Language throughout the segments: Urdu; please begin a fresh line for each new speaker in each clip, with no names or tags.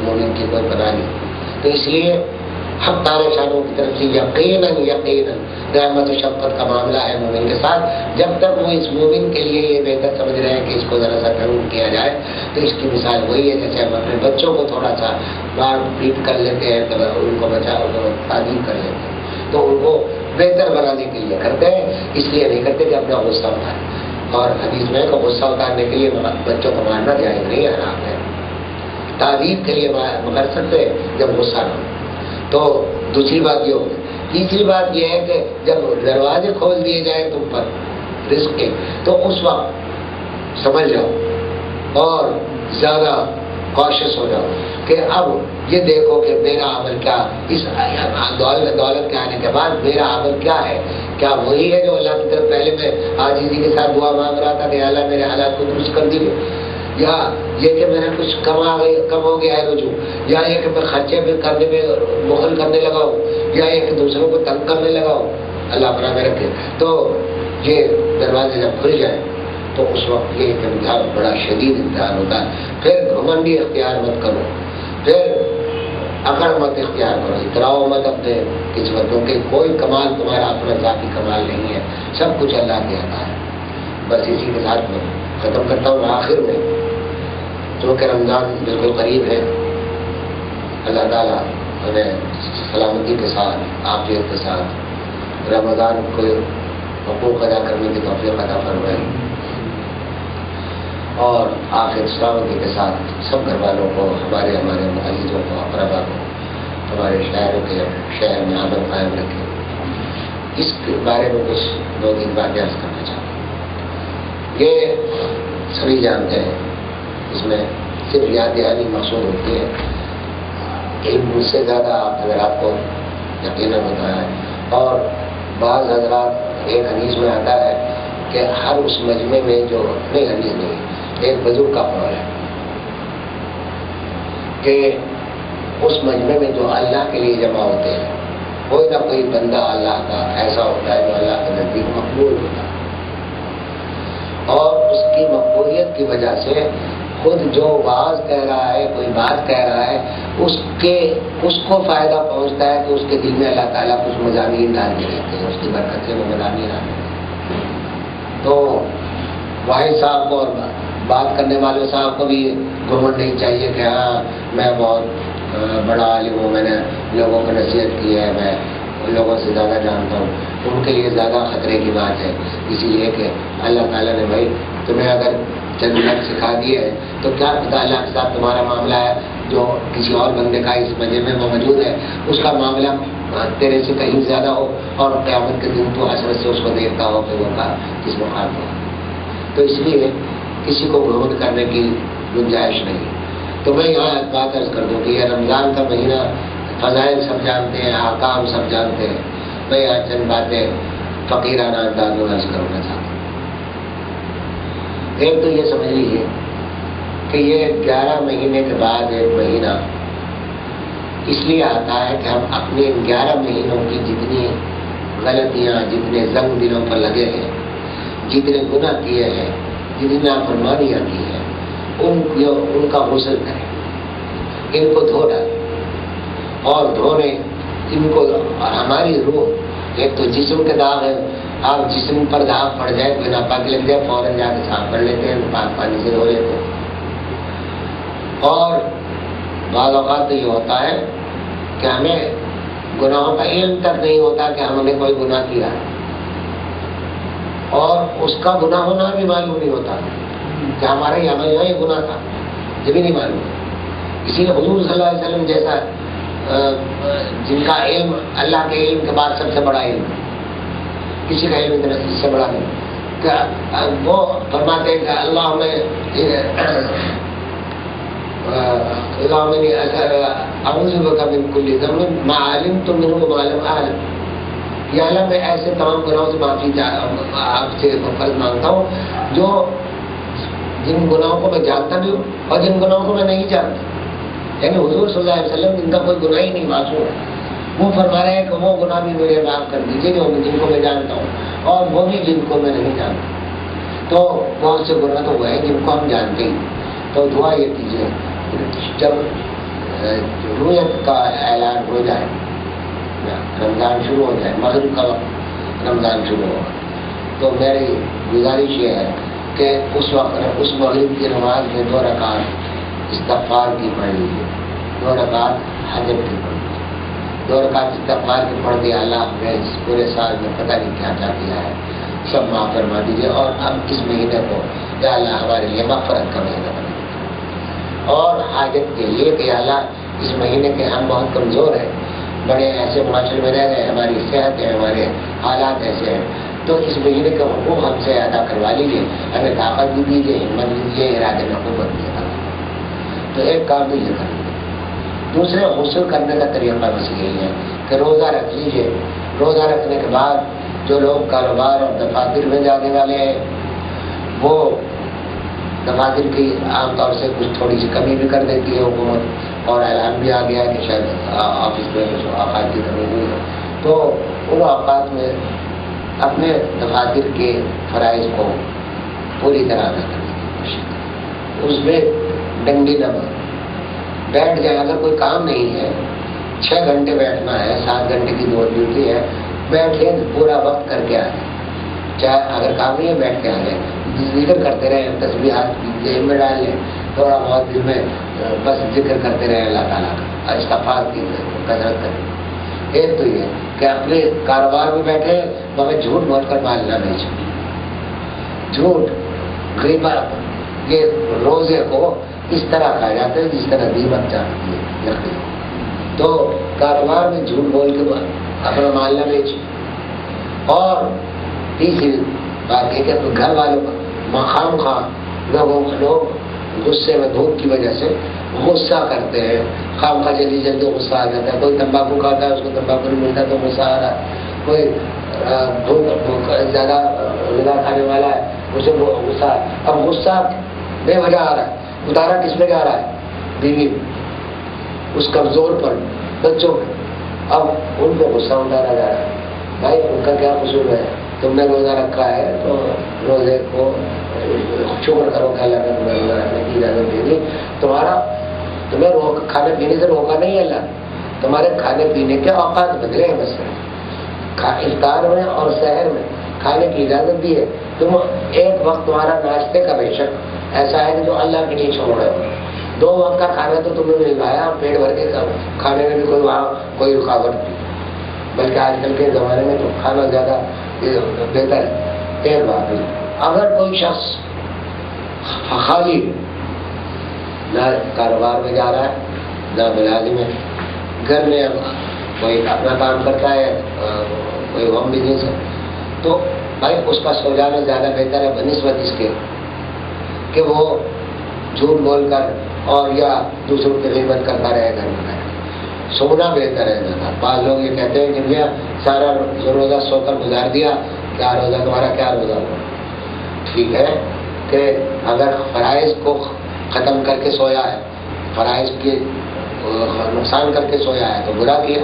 مومن کی کوئی پناہ نہیں. تو اس لیے حق تعالی شانوں کی طرف سے یقیناً رحمت و شفقت کا معاملہ ہے مومن کے ساتھ. جب تک وہ اس مومن کے لیے یہ بہتر سمجھ رہے ہیں کہ اس کو ذرا سا ضرور کیا جائے, تو اس کی مثال وہی ہے جیسے ہم اپنے بچوں کو تھوڑا سا مار پیٹ کر لیتے ہیں, تو ان کو تعلیم کر لیتے ہیں, تو ان کو بہتر بنانے کے لیے کرتے ہیں, اس لیے نہیں کرتے کہ اپنا غصہ اتاریں. اور حدیث میں کہ غصہ اتارنے کے لیے بچوں کو مارنا جائز نہیں, حرام ہے. تعریف کے لیے مار سکتے جب غصہ نہ ہو. تو دوسری بات یہ ہوگی. تیسری بات یہ ہے کہ جب دروازے کھول دیے جائیں تم پر رزق کے, تو اس وقت سمجھ جاؤ اور زیادہ کوشش ہو جاؤ کہ اب یہ دیکھو کہ میرا عمل کیا, اس دولت کے آنے کے بعد میرا عمل کیا ہے. کیا وہی ہے جو اللہ کی طرف پہلے میں عاجزی کے ساتھ دعا مانگ رہا تھا کہ اللہ میرے حالات کو درست کر دیجیے, یا یہ کہ میں نے کچھ کم ہو گیا ہے رجوع, یا یہ کہ میں خرچے میں کرنے میں بخل کرنے لگا ہوں, یا یہ کہ دوسروں کو تنگ کرنے لگا ہوں. اللہ اپنا میں رکھے. تو یہ دروازے جب کھل جائیں تو اس وقت یہ ایک امتحان, بڑا شدید امتحان ہوتا ہے. پھر گھمنڈی اختیار مت کرو, پھر اکڑ مت اختیار کرو, اتراؤ مت اپنے قسمتوں کے. کوئی کمال تمہارا اپنا ذاتی کمال نہیں ہے, سب کچھ اللہ کے عطا ہے. بس اسی کے ساتھ میں ختم کرتا ہوں. آخر میں چونکہ رمضان بالکل قریب ہے, اللہ تعالیٰ ہمیں سلامتی کے ساتھ عافیت کے ساتھ رمضان کو حقوق ادا کرنے کی توفیق عطا فرمائے, اور آخر سلامتی کے ساتھ سب گھر والوں کو, ہمارے عزیزوں کو, اقربا کو, ہمارے شہروں کے شہر میں امن قائم رکھے. اس کے بارے میں کچھ 2-3 باتیں عرض کرنا چاہتا ہوں. یہ سبھی جانتے ہیں, اس میں صرف یاد دہانی مقصود ہوتی ہے. علم مجھ سے زیادہ آپ حضرات کو یقیناً ہوتا ہے. اور بعض حضرات, ایک حدیث میں آتا ہے کہ ہر اس مجمع میں جو, نہیں حدیث نہیں, ایک بزرگ کا قول ہے کہ اس مجمع میں جو اللہ کے لیے جمع ہوتے ہیں, کوئی نہ کوئی بندہ اللہ کا ایسا ہوتا ہے جو اللہ کے نزدیک مقبول ہوتا ہے, اور اس کی مقبولیت کی وجہ سے خود جو واعظ کہہ رہا ہے, کوئی بات کہہ رہا ہے, اس کو فائدہ پہنچتا ہے کہ اس کے دل میں اللہ تعالیٰ کچھ مضامین ڈال کے رہتے ہیں, اس کی برکت سے وہ مضامین آتے ہیں. تو واحد صاحب کو اور بات کرنے والے صاحب کو بھی گھمنڈ نہیں چاہیے کہ ہاں میں بہت بڑا عالم ہوں, میں نے لوگوں کو نصیحت کی ہے, میں لوگوں سے زیادہ جانتا ہوں. ان کے لیے زیادہ خطرے کی بات ہے, اسی لیے کہ اللہ تعالیٰ نے بھائی تمہیں اگر چند منٹ سکھا دیے ہے تو کیا پتہ اللہ کے ساتھ تمہارا معاملہ ہے جو کسی اور بندے کا اس مجمع میں وہ موجود ہے, اس کا معاملہ تیرے سے کہیں زیادہ ہو, اور قیامت کے دن تو حسرت سے اس کو دیکھتا ہو کہ وہ کا کس مقام ہو. تو اس لیے کسی کو گھمنڈ کرنے کی گنجائش نہیں. تو میں یہاں ایک بات عرض کر دوں کہ یہ رمضان کا مہینہ, فضائل سب جانتے ہیں, احکام سب جانتے ہیں. میں یہاں چند باتیں فقیرانہ انداز میں عرض کرنا چاہتا ہوں. ایک تو یہ سمجھ لیجیے کہ یہ 11 مہینے کے بعد ایک مہینہ اس لیے آتا ہے کہ ہم اپنے 11 مہینوں کی جتنی غلطیاں, جتنے زنگ دلوں پر لگے ہیں, جتنے گناہ کیے ہیں, جتنی نافرمانیاں کی ہیں, ان کا غسل کریں, ان کو دھو ڈالیں. اور دھونے ان کو, اور ہماری روح, ایک تو جسم کے داغ ہے, آپ جسم پر داغ پڑ جائے, کوئی ناپاکی لگ جائے, فوراً جا کے صاف کر لیتے ہیں, پاک پانی سے دھو لیتے ہیں. اور بعض اوقات تو یہ ہوتا ہے کہ ہمیں گناہوں کا علم تک نہیں ہوتا کہ ہم نے کوئی گناہ کیا ہے, اور اس کا گناہ ہونا بھی معلوم نہیں ہوتا کہ ہمارا یہ گناہ تھا, یہ بھی نہیں معلوم. اسی لیے حضور صلی اللہ علیہ وسلم جیسا جن کا علم اللہ کے علم کے بعد سب سے بڑا علم, کسی کا علم اس سے بڑا نہیں, کہ وہ فرماتے ہیں کہ اللہ میں اعوذ بک من کل ذنب ما علمت منه وما لم اعلم. یا اللہ میں ایسے تمام گناہوں سے معافی آپ سے فرض مانگتا ہوں جو جن گناہوں کو میں جانتا بھی ہوں اور جن گناہوں کو میں نہیں جانتا. یعنی حضور صلی اللہ علیہ وسلم جن کا کوئی گناہ ہی نہیں معصوم ہے, وہ فرما رہے ہیں کہ وہ گناہ بھی میرے معاف کر دیجیے جن کو میں جانتا ہوں, اور وہ بھی جن کو میں نہیں جانتا. تو بہت سے گناہ تو وہ ہیں جن کو ہم جانتے ہیں. تو دعا یہ کیجیے جب رویت کا اعلان ہو جائے، رمضان شروع ہو جائے، مغرب کا وقت رمضان شروع ہو، تو میری گزارش یہ ہے کہ اس وقت اس مغرب کی نماز میں 2 رکعت استغفار کی پڑھ لیجیے، 2 رکعت حاجت کی پڑھ لیجیے، 2 رکعت استغفار کی پڑھ دیا، اللہ نے اس پورے سال میں پتہ نہیں کیا کیا کیا ہے سب معاف فرما دیجیے، اور اب اس مہینے کو یا اللہ ہمارے لیے مغفرت کا مہینہ بنا دیجیے، اور حاجت کے لیے کہ اللہ اس مہینے کے ہم بہت کمزور ہیں، بڑے ایسے معاشرے میں رہ گئے، ہماری صحت ہے، ہمارے حالات ایسے ہیں، تو اس مہینے کا حقوق ہم سے ادا کروا لیجیے، ہمیں طاقت بھی دیجیے، ہمت بھی دیجیے، ارادے میں قوت بھی عطا کیجیے۔ تو ایک کام تو یہ کریں، دوسرے غسل کرنے کا طریقہ بس یہی ہے کہ روزہ رکھ لیجیے، روزہ رکھنے کے بعد جو لوگ کاروبار اور دفاتر میں جانے والے ہیں وہ دفاتر کی عام طور سے کچھ تھوڑی سی کمی بھی کر دیتی ہے حکومت، اور اعلان بھی آ گیا کہ شاید آفس میں کچھ اوقات کی کمی ہوئی ہے، تو ان اوقات میں اپنے دفاتر کے فرائض کو پوری طرح ادا کرنے کی کوشش کریں، اس میں ڈنڈی نہ بنے، بیٹھ جائے، اگر کوئی کام نہیں ہے 6 گھنٹے بیٹھنا ہے، 7 گھنٹے کی 2 ڈیوٹی ہے، بیٹھے پورا وقت کر کے آ جائیں، چاہے اگر کام نہیں ہے بیٹھ کے آ جائیں، ذکر کرتے رہیں، تسبیحات ذہن میں ڈال لیں، تھوڑا بہت دل میں بس ذکر کرتے رہیں اللہ تعالیٰ کا، استغفار کی کثرت کریں۔ ایک تو یہ کہ اپنے کاروبار میں بیٹھے مگر جھوٹ بول کر مال نہ بیچیں، جھوٹ غیبت، یہ روزے کو اس طرح کھا جاتا ہے جس طرح دیمک چاہتی ہے لکڑی، تو کاروبار میں جھوٹ بول کے اپنا مال نہ بیچیں۔ اور تیسری بات یہ کہ اپنے گھر والوں کا مخام خواہ لوگ غصے میں دھوپ کی وجہ سے غصہ کرتے ہیں، خام خواہ جلدی جلدی غصہ آ جاتا ہے، کوئی تمباکو کھاتا ہے اس کو تمباکو نہیں ملتا تو غصہ آ رہا ہے، کوئی زیادہ غذا کھانے والا ہے اسے غصہ، اب غصہ بے وجہ آ رہا ہے، اتارا کس پہ جا رہا ہے؟ بیوی، اس کمزور پر، بچوں پہ، اب ان پہ غصہ اتارا جا رہا ہے۔ بھائی ان کا کیا قصور ہے؟ تم نے روزہ رکھا ہے تو روزے کو شکر کرو کہ اللہ نے تمہیں روزہ رکھنے کی اجازت دے دی، تمہیں کھانے پینے سے روکا نہیں ہے اللہ، تمہارے کھانے پینے کے اوقات بدلے ہیں، بس افطار میں اور سحر میں کھانے کی اجازت دی ہے، تم ایک وقت تمہارا ناشتے کا بے شک ایسا ہے کہ جو اللہ کے لیے چھوڑ رہے ہو، 2 وقت کا کھانا تو تمہیں مل رہا ہے، پیٹ بھر کے کھانے میں بھی کوئی رکاوٹ نہیں، بلکہ آج کل کے زمانے میں تو کھانا زیادہ بہتر ہے۔ ایک بات ہے، اگر کوئی شخص خالی نہ کاروبار میں جا رہا ہے نہ ملازم ہے، گھر میں کوئی اپنا کام کرتا ہے، کوئی ہوم بزنس ہے، تو بھائی اس کا سو جانا زیادہ بہتر ہے بنسبت اس کے کہ وہ جھوٹ بول کر اور یا دوسروں کی غیبت کرتا رہے گھر میں، سونا بہتر ہے زیادہ۔ بعض لوگ یہ کہتے ہیں کہ بھیا سارا روزہ سو کر گزار دیا، کیا روزہ تمہارا کیا روزہ ہوا؟ ٹھیک ہے کہ اگر فرائض کو ختم کر کے سویا ہے، فرائض کے نقصان کر کے سویا ہے تو برا کیا،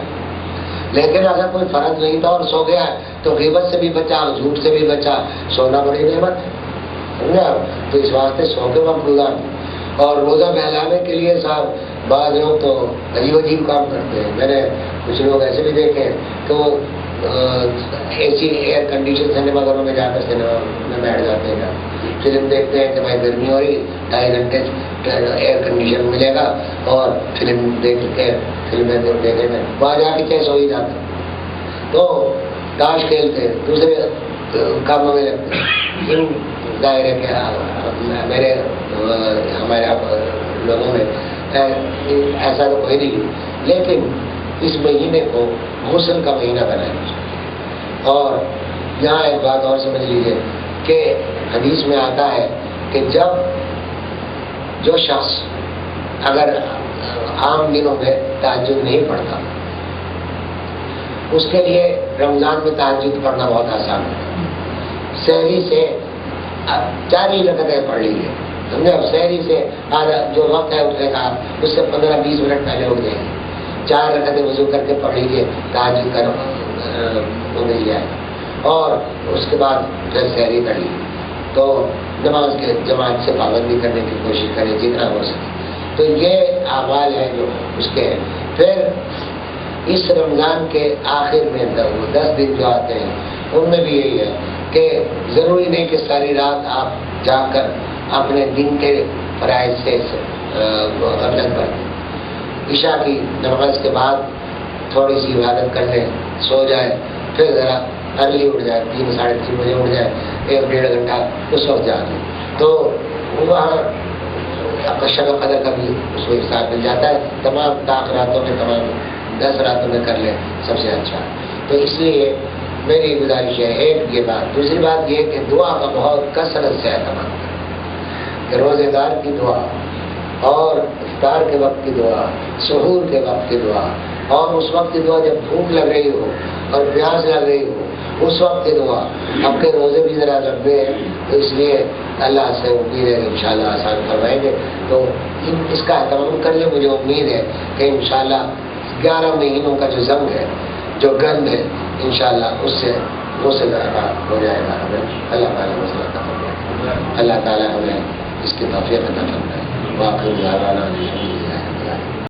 لیکن اگر کوئی فرض نہیں تھا اور سو گیا ہے تو غیبت سے بھی بچا اور جھوٹ سے بھی بچا، سونا بڑی نعمت ہے، سمجھا؟ تو اس واسطے سو کے وقت گزار۔ اور روزہ بہلانے کے لیے صاحب بعض لوگ تو عجیب عجیب کام کرتے ہیں، میں نے کچھ لوگ ایسے بھی دیکھے ہیں کہ وہ اے سی ایئر کنڈیشن سنیما گھروں میں جا کر سنیما میں بیٹھ جاتے ہیں، فلم دیکھتے ہیں کہ بھائی گرمی ہو رہی 2.5 گھنٹے ایئر کنڈیشن ملے گا اور فلم دیکھ کے فلمیں دیکھیں گے، وہاں جا کے چیز ہو ہی جاتا، تو تاش کھیلتے دوسرے کاموں میں لگتے۔ ظاہر ہے کہ ہمارے لوگوں میں ایسا تو کوئی نہیں، لیکن اس مہینے کو غسل کا مہینہ بنایا۔ اور یہاں ایک بات اور سمجھ لیجیے کہ حدیث میں آتا ہے کہ جب جو شخص اگر عام دنوں میں تہجد نہیں پڑھتا، اس کے لیے رمضان میں تہجد پڑھنا بہت آسان ہے۔ سحری سے 4 ہی رکعتیں پڑھ لیجیے، سمجھے؟ اب سحری سے جو وقت ہے اٹھنے کا اس سے 15-20 منٹ پہلے اٹھ جائیں، 4 رکعتیں وضو کر کے پڑھ لیجیے، تہجد کا وہ مل جائے، اور اس کے بعد پھر سحری کر لیجیے۔ تو نماز کے جماعت سے پابندی کرنے کی کوشش کریں جتنا ہو سکے، تو یہ اعمال ہیں جو اس کے ہیں. پھر اس رمضان کے آخر میں 10 دن جو آتے ہیں ان میں بھی یہی ہے کہ ضروری نہیں کہ ساری رات آپ جا کر اپنے دن کے فرائض سے غفلت برتیں. عشاء کی نماز کے بعد تھوڑی سی عبادت کر لیں، سو جائے، پھر ذرا ارلی اٹھ جائے، 3 ساڑھے 3 بجے اٹھ جائے، 1-1.5 گھنٹہ اس وقت جاگے تو وہاں آپ کا شب قدر کا بھی اس کو حساب مل جاتا ہے. تمام طاق راتوں میں، تمام 10 راتوں میں کر لیں، سب سے اچھا. تو اس لیے میری گزارش ہے، ایک یہ بات. دوسری بات یہ کہ دعا کا بہت کثرت سے اہتمام کریں کہ روزے دار کی دعا اور افطار کے وقت کی دعا، سحور کے وقت کی دعا، اور اس وقت کی دعا جب بھوک لگ رہی ہو اور پیاس لگ رہی ہو اس وقت کی دعا. اب کے روزے بھی ذرا لمبے ہیں تو اس لیے اللہ سے امید ہے کہ انشاءاللہ آسان فرمائیں گے. تو اس کا اہتمام کر لیں. مجھے امید ہے کہ انشاءاللہ 11 مہینوں کا جو زنگ ہے، جو گند ہے، انشاءاللہ اس سے وہ سے زیادہ ہو جائے گا. ہمیں اللہ تعالیٰ مسئلہ عطا فرمائے. اللہ تعالیٰ ہمیں اس کی توفیق عطا فرمائے. واقعی